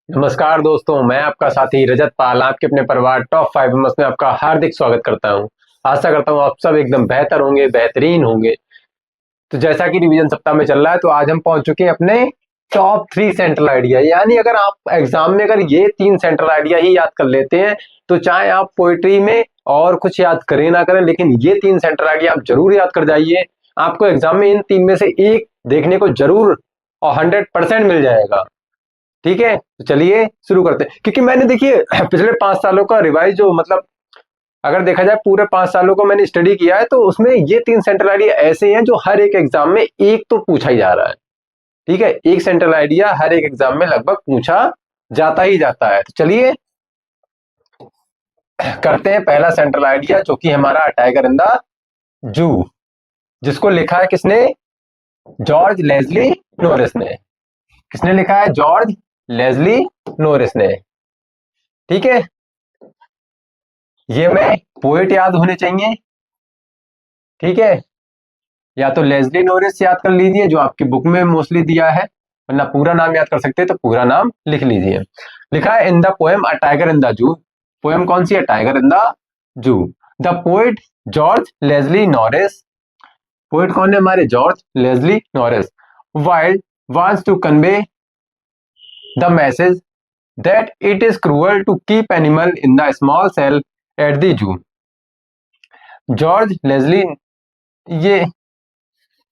नमस्कार दोस्तों, मैं आपका साथी रजत पाल आपके अपने परिवार टॉप 5 में आपका हार्दिक स्वागत करता हूं। आशा करता हूं आप सब एकदम बेहतर होंगे, बेहतरीन होंगे। तो जैसा कि रिवीजन सप्ताह में चल रहा है, तो आज हम पहुंच चुके हैं अपने टॉप 3 सेंट्रल आइडिया। यानी अगर आप एग्जाम में अगर ये 3 सेंट्रल आइडिया ही याद कर लेते हैं, तो चाहे आप पोइट्री में और कुछ याद करें ना करें, लेकिन ये 3 सेंट्रल आइडिया आप जरूर याद कर जाइए। आपको एग्जाम में इन 3 में से एक देखने को जरूर और 100% मिल जाएगा। ठीक है, तो चलिए शुरू करते हैं। क्योंकि मैंने देखिए पिछले 5 सालों का रिवाइज जो मतलब अगर देखा जाए पूरे 5 सालों को मैंने स्टडी किया है, तो उसमें ये 3 सेंट्रल आइडिया ऐसे हैं जो हर एक एग्जाम में एक तो पूछा ही जा रहा है। ठीक है, एक सेंट्रल आइडिया हर एक एग्जाम में लगभग पूछा जाता ही जाता है। तो चलिए करते हैं पहला सेंट्रल आइडिया, जो कि हमारा टाइगर इन द जू, जिसको लिखा है किसने? जॉर्ज लेजली नोरिस ने। किसने लिखा है? जॉर्ज लेजली नोरिस ने। ठीक है, ये में पोएट याद होने चाहिए। ठीक है, या तो लेजली नोरिस याद कर लीजिए जो आपकी बुक में मोस्टली दिया है, वरना पूरा नाम याद कर सकते हैं तो पूरा नाम लिख लीजिए। लिखा है in the poem a tiger in the जू। पोएम कौन सी है? टाइगर इन द जू। The poet George Leslie Norris. Poet कौन है हमारे? George Leslie Norris. Wild wants to convey the message that it is cruel to keep animal in the small cell at the zoo। George Leslie, ये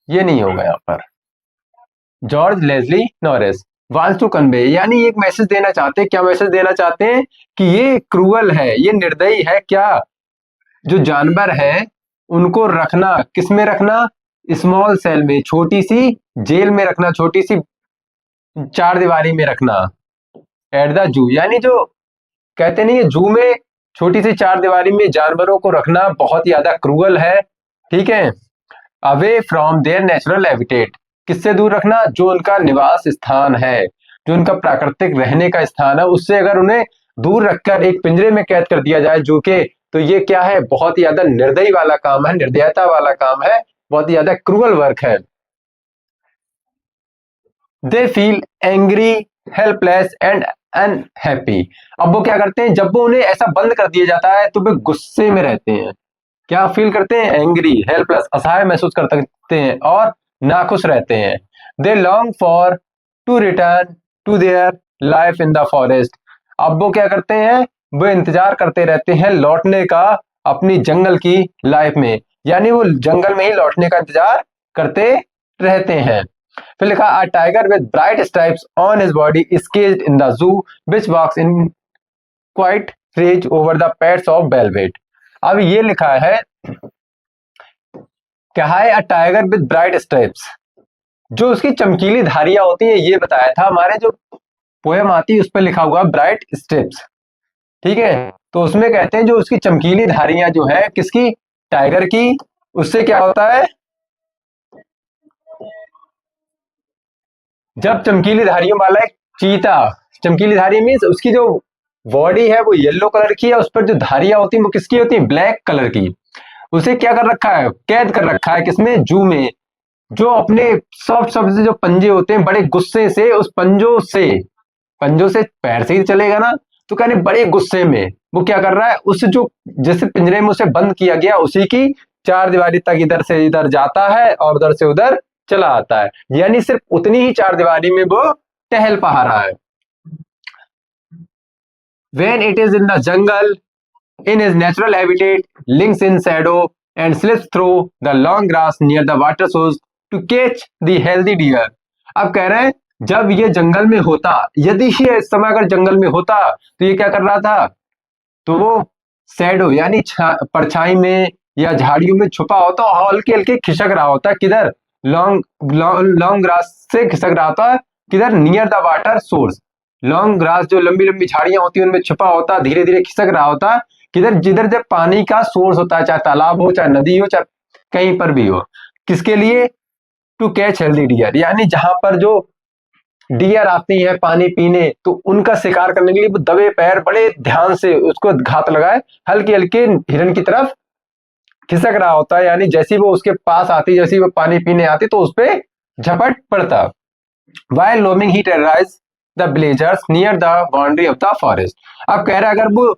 ये नहीं होगा यहाँ पर। George Leslie Norris wants to convey, यानी एक message देना चाहते हैं। क्या मैसेज देना चाहते हैं? कि ये क्रूअल है, ये निर्दयी है। क्या? जो जानवर है उनको रखना किस में रखना? स्मॉल सेल में, छोटी सी जेल में रखना, छोटी सी चार दीवारी में रखना। एट द जू, यानी जो कहते नहीं है जू में छोटी सी चार दीवारी में जानवरों को रखना बहुत ज्यादा क्रूअल है। ठीक है, away from there natural habitat, किससे दूर रखना? जो उनका निवास स्थान है, जो उनका प्राकृतिक रहने का स्थान है, उससे अगर उन्हें दूर रखकर एक पिंजरे में कैद कर दिया जाए जू के, तो ये क्या है? बहुत ही ज्यादा निर्दयी वाला काम है, निर्दयता वाला काम है, बहुत ही ज्यादा क्रूअल वर्क है। They feel angry, helpless and unhappy. अब वो क्या करते हैं? जब वो उन्हें ऐसा बंद कर दिया जाता है तो वे गुस्से में रहते हैं। क्या फील करते हैं? एंग्री, हेल्पलेस, असहाय महसूस कर सकते हैं और नाखुश रहते हैं। They long for to return to their life in the forest. अब वो क्या करते हैं? वो इंतजार करते रहते हैं लौटने का अपनी जंगल की लाइफ में, यानी वो जंगल में ही लौटने का इंतजार करते रहते हैं। फिर लिखा a tiger with bright stripes on his body is caged in the zoo which walks in quite rage over the pets of velvet. अब ये लिखा है क्या है? A tiger with bright stripes, जो उसकी चमकीली धारियां होती है, ये बताया था हमारे जो पोएम आती है उस पर लिखा हुआ ब्राइट स्ट्रिप्स। ठीक है, तो उसमें कहते हैं जो उसकी चमकीली धारियां जो है किसकी? टाइगर की। उससे क्या होता है? जब चमकीली धारियों वाला एक चीता, चमकीली धारी मीन्स उसकी जो बॉडी है वो येलो कलर की है, उस पर जो धारियां होती हैं वो किसकी होती हैं? ब्लैक कलर की। उसे क्या कर रखा है? कैद कर रखा है। किसमें? जू में। जो अपने सॉफ्ट सॉफ्ट से जो पंजे होते हैं, बड़े गुस्से से उस पंजों से पैर से ही चलेगा ना, तो कहने बड़े गुस्से में वो क्या कर रहा है? उस जो जैसे पिंजरे में उसे बंद किया गया उसी की चार दीवारी तक इधर से इधर जाता है और उधर से उधर चला आता है, यानी सिर्फ उतनी ही चार दीवारी में वो टहल पा रहा है। When it is in the jungle, in his natural habitat, links in shadow and slips through the long grass near the water source to catch the healthy deer। अब कह रहे हैं जब ये जंगल में होता, यदि ये इस समय अगर जंगल में होता तो ये क्या कर रहा था? तो वो शैडो यानी परछाई में या झाड़ियों में छुपा होता और हल्के हल्के खिसक रहा होता। किधर? लॉन्ग लॉन्ग ग्रास से खिसक रहा होता। किधर? Near the water source. Long grass जो लंबी लंबी झाड़ियां होती है उनमें छुपा होता, धीरे धीरे खिसक रहा होता। किधर? जिधर जब पानी का सोर्स होता है, चाहे तालाब हो, चाहे नदी हो, चाहे कहीं पर भी हो। किसके लिए? टू कैच हेल्दी डियर, यानी जहां पर जो डियर आती है पानी पीने, तो उनका शिकार करने के लिए वो दबे पैर बड़े ध्यान से उसको घात लगाए हल्के हल्के हिरन की तरफ खिसक रहा होता है, यानी जैसी वो उसके पास आती, जैसी वो पानी पीने आती तो उस पर झपट पड़ता। While roaming he terrorise the villagers near the boundary of the forest. अब कह रहा है अगर वो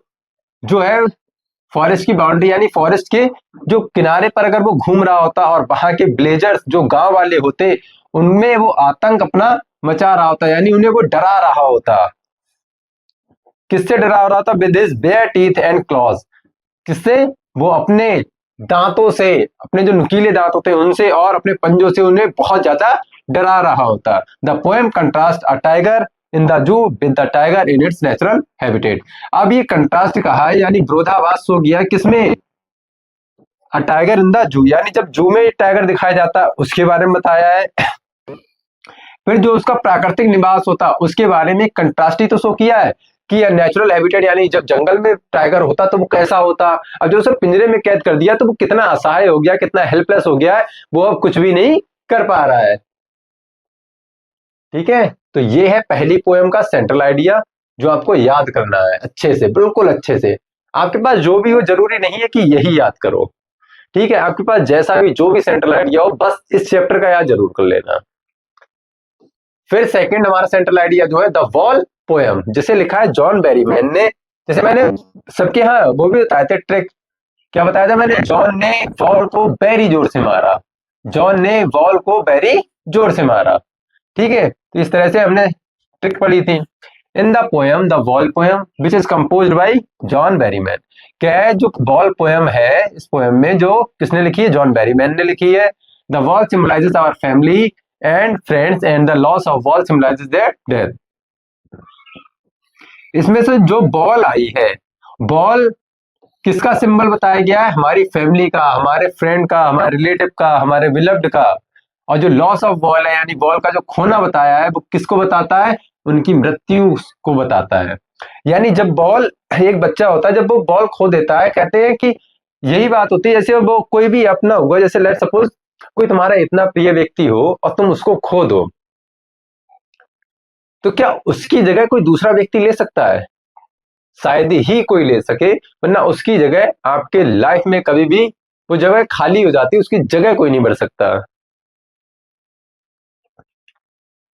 जो है फॉरेस्ट की बाउंड्री यानी फॉरेस्ट के जो किनारे पर अगर वो घूम रहा होता और वहां के विलेजर्स जो गांव वाले होते उनमें वो आतंक अपना मचा रहा होता, यानी उन्हें वो डरा रहा होता। किससे डरा रहा था? With his bare teeth and clause. किससे? वो अपने दांतों से, अपने जो नुकीले दांत होते हैं उनसे और अपने पंजों से उन्हें बहुत ज्यादा डरा रहा होता। The poem contrast a tiger in the जू with the tiger in its natural habitat. अब ये कंट्रास्ट कहा है यानी विरोधाभास हो गया किसमें? अ टाइगर इन द जू, यानी जब जू में टाइगर दिखाया जाता है उसके बारे में बताया है। फिर जो उसका प्राकृतिक निवास होता उसके बारे में कंट्रास्ट ही तो शो किया है कि नेचुरल हैबिटेट यानी जब जंगल में टाइगर होता तो वो कैसा होता। अब जो उसे पिंजरे में कैद कर दिया तो वो कितना असहाय हो गया, कितना हेल्पलेस हो गया है, वो अब कुछ भी नहीं कर पा रहा है। ठीक है, तो ये है पहली पोएम का सेंट्रल आइडिया जो आपको याद करना है अच्छे से, बिल्कुल अच्छे से। आपके पास जो भी हो जरूरी नहीं है कि यही याद करो, ठीक है, आपके पास जैसा भी जो भी सेंट्रल आइडिया हो बस इस चैप्टर का याद जरूर कर लेना। फिर सेकंड हमारा सेंट्रल आइडिया जो है द वॉल पोएम, जिसे लिखा है जॉन बेरीमैन ने। जैसे मैंने सबके यहाँ वो भी बताया था ट्रिक, क्या बताया था मैंने? जॉन ने वॉल को बेरी जोर से मारा, जॉन ने वॉल को बेरी जोर से मारा। ठीक है, तो इस तरह से हमने ट्रिक पढ़ी थी। In the poem the wall poem which is composed bye John Berryman. क्या है जो वॉल पोएम है, इस पोएम में जो किसने लिखी है? जॉन बेरीमैन ने लिखी है। The wall symbolises our family and friends and the loss of wall symbolises their death. इसमें से जो बॉल आई है, बॉल किसका सिंबल बताया गया है? हमारी फैमिली का, हमारे फ्रेंड का, हमारे रिलेटिव का, हमारे विलव्ड का। और जो लॉस ऑफ बॉल है यानी बॉल का जो खोना बताया है वो किसको बताता है? उनकी मृत्यु को बताता है। यानी जब बॉल, एक बच्चा होता है जब वो बॉल खो देता है, कहते हैं कि यही बात होती है जैसे वो कोई भी अपना हुआ, जैसे लेट सपोज कोई तुम्हारा इतना प्रिय व्यक्ति हो और तुम उसको खो दो, तो क्या उसकी जगह कोई दूसरा व्यक्ति ले सकता है? शायद ही कोई ले सके, वरना उसकी जगह आपके लाइफ में कभी भी वो जगह खाली हो जाती है, उसकी जगह कोई नहीं भर सकता।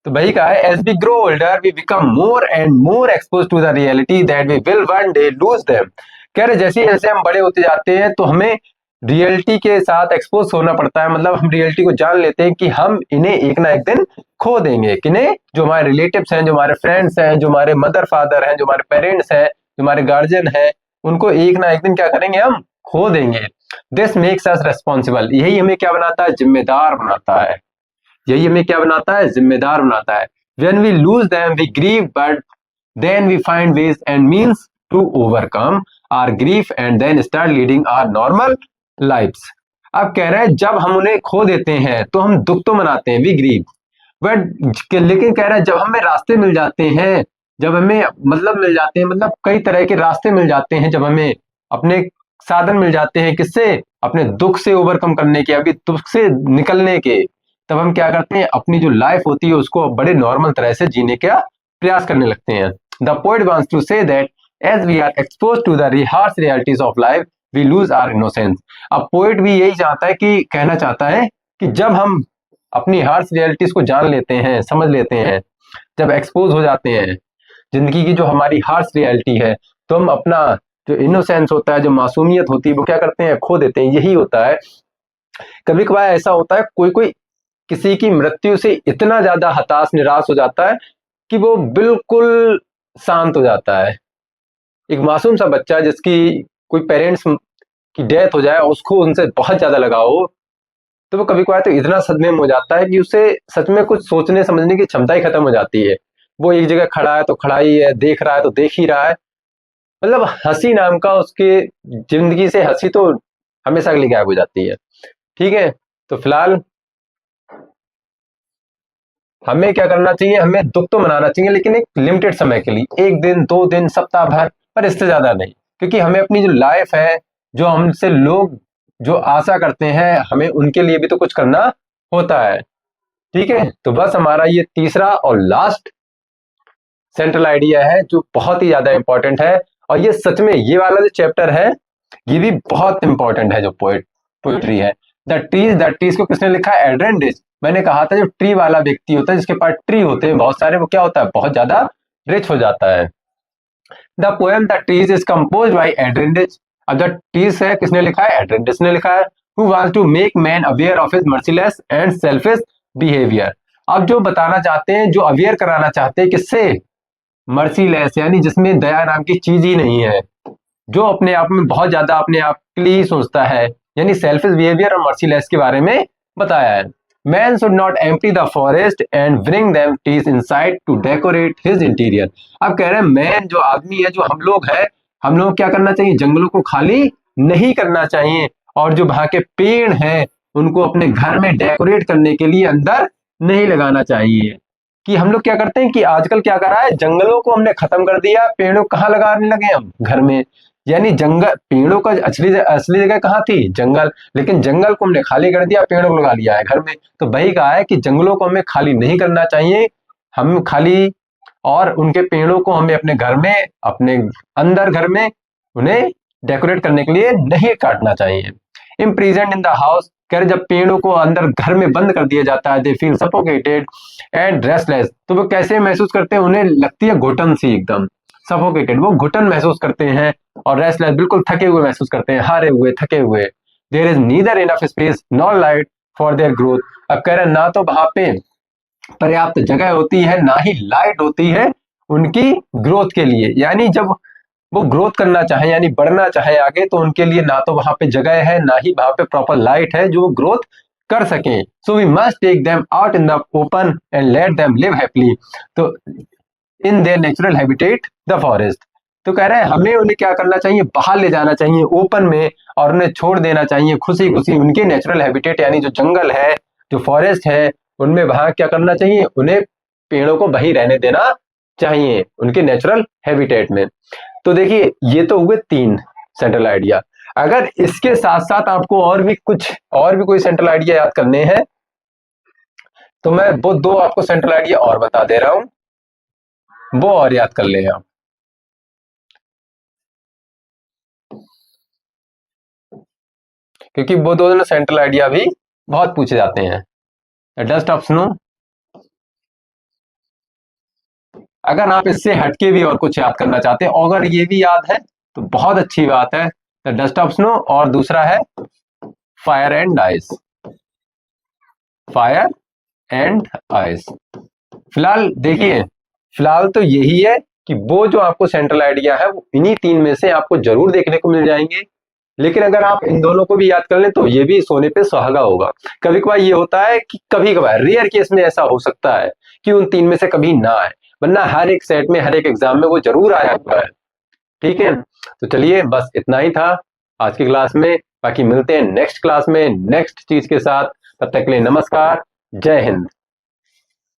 तो वही कहा है, as we grow older we become more and more expose to the reality that we will one day lose them. कह रहे जैसे जैसे हम बड़े होते जाते हैं तो हमें रियलिटी के साथ एक्सपोज होना पड़ता है, मतलब हम रियलिटी को जान लेते हैं कि हम इन्हें एक ना एक दिन खो देंगे। किन्हें? जो हमारे रिलेटिव्स हैं, जो हमारे फ्रेंड्स हैं, जो हमारे मदर फादर हैं, जो हमारे पेरेंट्स हैं, जो हमारे गार्जियन हैं, उनको एक ना एक दिन क्या करेंगे? हम खो देंगे। This makes us responsible. यही हमें क्या बनाता है? जिम्मेदार बनाता है। यही हमें क्या बनाता है? जिम्मेदार बनाता है। When we lose them, we grieve, but then we find ways and means to overcome our grief and then start leading our normal lives. अब कह रहे हैं जब हम उन्हें खो देते हैं तो हम दुख तो मनाते हैं, we grieve, बट लेकिन कह रहे हैं जब हमें रास्ते मिल जाते हैं, जब हमें मतलब मिल जाते हैं, मतलब कई तरह के रास्ते मिल जाते हैं, जब हमें अपने साधन मिल जाते हैं, किससे? अपने दुख से ओवरकम करने के, अभी दुख से निकलने के, तब हम क्या करते हैं? अपनी जो लाइफ होती है उसको बड़े नॉर्मल तरह से जीने का प्रयास करने लगते हैं। The poet wants to say that as we are expose to the harsh realities of life we lose our innocence. अब पोएट भी यही चाहता है कि कहना चाहता है कि जब हम अपनी हार्श रियलिटीज को जान लेते हैं, समझ लेते हैं, जब एक्सपोज हो जाते हैं जिंदगी की जो हमारी हार्श रियलिटी है, तो हम अपना जो इनोसेंस होता है, जो मासूमियत होती है, वो क्या करते हैं? खो देते हैं। यही होता है। कभी कभार ऐसा होता है कोई कोई किसी की मृत्यु से इतना ज्यादा हताश निराश हो जाता है कि वो बिल्कुल शांत हो जाता है। एक मासूम सा बच्चा जिसकी कोई पेरेंट्स की डेथ हो जाए, उसको उनसे बहुत ज्यादा लगाव हो, तो वो कभी कभार तो इतना सदमे में हो जाता है कि उसे सच में कुछ सोचने समझने की क्षमता ही खत्म हो जाती है। वो एक जगह खड़ा है तो खड़ा ही है, देख रहा है तो देख ही रहा है, मतलब हंसी नाम का उसके जिंदगी से हंसी तो हमेशा के लिए गायब हो जाती है। ठीक है, तो फिलहाल हमें क्या करना चाहिए? हमें दुख तो मनाना चाहिए लेकिन एक लिमिटेड समय के लिए, 1 दिन 2 दिन सप्ताह भर, पर इससे ज्यादा नहीं, क्योंकि हमें अपनी जो लाइफ है, जो हमसे लोग जो आशा करते हैं, हमें उनके लिए भी तो कुछ करना होता है। ठीक है, तो बस हमारा ये तीसरा और लास्ट सेंट्रल आइडिया है जो बहुत ही ज्यादा इंपॉर्टेंट है। और ये सच में ये वाला जो चैप्टर है ये भी बहुत इंपॉर्टेंट है, जो पोएट्री है। द ट्रीज को किसने लिखा है? Adrienne Rich. मैंने कहा था जो ट्री वाला व्यक्ति होता है, जिसके पास ट्री होते हैं बहुत सारे, वो क्या होता है, बहुत ज्यादा रिच हो जाता है। The poem the trees is compose by Adrienne Rich. अब जो ट्रीज है किसने लिखा है, एड्रेंडिज ने लिखा है। Who wants to make man aware of his merciless and selfish behaviour. अब जो बताना चाहते हैं, जो अवेयर कराना चाहते हैं, किससे, मर्सीलेस यानी जिसमें दया नाम की चीज ही नहीं है, जो अपने आप में बहुत ज्यादा अपने आप के लिए ही सोचता है, यानी सेल्फिश बिहेवियर और मर्सीलेस के बारे में बताया है। Man should not empty the forest and bring them trees inside to decorate his interior. अब कह रहे हैं मैन जो आदमी है, जो हम लोग है, हम लोग क्या करना चाहिए, जंगलों को खाली नहीं करना चाहिए, और जो वहां के पेड़ हैं उनको अपने घर में डेकोरेट करने के लिए अंदर नहीं लगाना चाहिए। कि हम लोग क्या करते हैं कि आजकल क्या कर रहा है, जंगलों को हमने खत्म कर दिया, पेड़ों कहाँ लगाने लगे हम, घर में। यानी जंगल, पेड़ों का असली असली जगह कहाँ थी, जंगल, लेकिन जंगल को हमने खाली कर दिया, पेड़ों को लगा लिया है घर में। तो वही कहा है कि जंगलों को हमें खाली नहीं करना चाहिए, हम खाली, और उनके पेड़ों को हमें अपने घर में, अपने अंदर घर में उन्हें डेकोरेट करने के लिए नहीं काटना चाहिए। इम्प्रिजन्ड इन द हाउस, कह रहे जब पेड़ों को अंदर घर में बंद कर दिया जाता है, they feel suffocated and restless. तो वो कैसे महसूस करते हैं, उन्हें लगती है घुटन सी, एकदम सफोकेटेड, वो घुटन महसूस करते हैं, और रेस्टलेस बिल्कुल थके हुए महसूस करते हैं, हारे हुए, थके हुए। There is neither enough space nor light for their growth. अब कह रहे हैं ना तो वहां पे पर्याप्त जगह होती है, ना ही लाइट होती है उनकी ग्रोथ के लिए। यानी जब वो ग्रोथ करना चाहे, यानी बढ़ना चाहे आगे, तो उनके लिए ना तो वहां पे जगह है, ना ही वहां पे प्रॉपर लाइट है जो ग्रोथ कर सके। So we must take them out in the open and let them live happily, तो in their natural habitat the forest. तो कह रहे हैं हमें उन्हें क्या करना चाहिए, बाहर ले जाना चाहिए ओपन में, और उन्हें छोड़ देना चाहिए खुशी खुशी उनके नेचुरल हैबिटेट, यानी जो जंगल है, जो फॉरेस्ट है, उनमें वहां क्या करना चाहिए, उन्हें पेड़ों को वहीं रहने देना चाहिए उनके नेचुरल हैबिटेट में। तो देखिए ये तो हुए 3 सेंट्रल आइडिया। अगर इसके साथ साथ आपको और भी कोई सेंट्रल आइडिया याद करने हैं, तो मैं वो 2 आपको सेंट्रल आइडिया और बता दे रहा हूं, वो और याद कर ले आप। क्योंकि वो दोनों सेंट्रल आइडिया भी बहुत पूछे जाते हैं। डस्ट ऑफ स्नो, अगर आप इससे हटके भी और कुछ याद करना चाहते हैं, अगर ये भी याद है तो बहुत अच्छी बात है, द डस्ट ऑफ स्नो, और दूसरा है fire and ice, fire and ice. फिलहाल देखिए, फिलहाल तो यही है कि वो जो आपको सेंट्रल आइडिया है वो इन्हीं 3 में से आपको जरूर देखने को मिल जाएंगे। लेकिन अगर आप इन दोनों को भी याद कर लें तो ये भी सोने पे सुहागा होगा। कभी कभार ये होता है कि कभी कभार रेयर केस में ऐसा हो सकता है कि उन 3 में से कभी ना आए, वरना हर एक सेट में, हर एक एग्जाम में वो जरूर आया हुआ है। ठीक है, तो चलिए बस इतना ही था आज की क्लास में। बाकी मिलते हैं नेक्स्ट क्लास में नेक्स्ट चीज के साथ। तब तक के लिए नमस्कार, जय हिंद।